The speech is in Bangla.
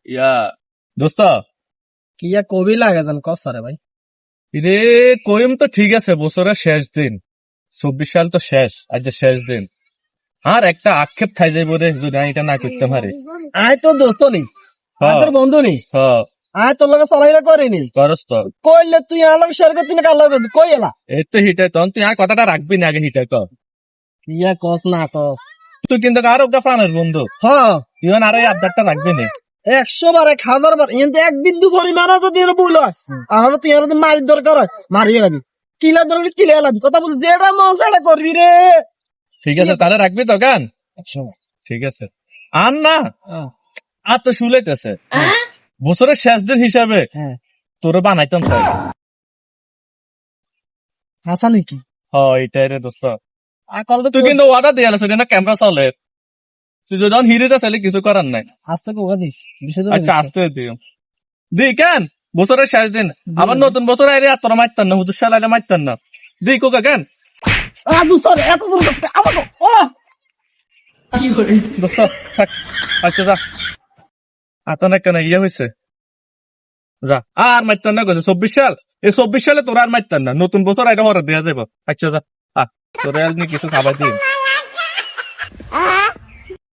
ইয়া দোস্ত কি কবি লাগে জান কসারে ভাই রে কইম তো ঠিক আছে, বছরের শেষ দিন 24 সাল তো শেষ, আজ যে শেষ দিন। আর একটা আক্ষেপ থাই যাইব রে যদি আমি এটা না করতে পারি। আয় তো দোস্ত নি তোর বন্ধু নি আয় তোর লগে চলাইরা করিনি করস তো কইলে তুই আলোক শেয়ার করতি না কালো করবি কই এলা এই তো হিটাই তখন তুই আর কথাটা রাখবি না, আগে হিটাই কর। ইয়া কস না কস তুই কিন্তু আরো একটা প্রাণের বন্ধু, হ্যাঁ তুই আর এই আবদারটা রাখবি না। 100 বার 1000 বার কিন্তু এক বিন্দু পরিমাণ যদি এর বইল আর তুই আর মারি দরকার হয় মারিয়ে লাগবি কিলা দরকার কিলা লাগবি কথা বল যেটা মন সেটা করবি রে। ঠিক আছে তাহলে রাখবি তো গান, ঠিক আছে। আর না আর তো শুলাইতেছে বছরের শেষ দিন হিসাবে তোরে বানাইতাম স্যার। হাসা নাকি এটাই রে দোস্ত, আকল তো তুই কিন্তু ওয়াদা দিয়ে আলো না ক্যামেরা চলে, তুই যদি হিরিতে চাইলে কিছু করার নাই। আস্তে কোয়া দিস আচ্ছা আসতে দিও দি কেন বছরের শেষ দিন আবার নতুন বছর আইলে আর তোরা মারতাম না, হুজুর সাল আইলে মারতাম না। দি কোকা কেন এত দূর করতে আমাকে ও দোস্ত থাক, আচ্ছা যা আত না কেন ইয়ে হয়েছে, যা আর মারতাম না। 24 সাল, এই 24 সালে তোরা আর মারতাম না, নতুন বছর আইলে হরে দেওয়া যাবো। আচ্ছা যা তোরা কিছু খাবার দিন।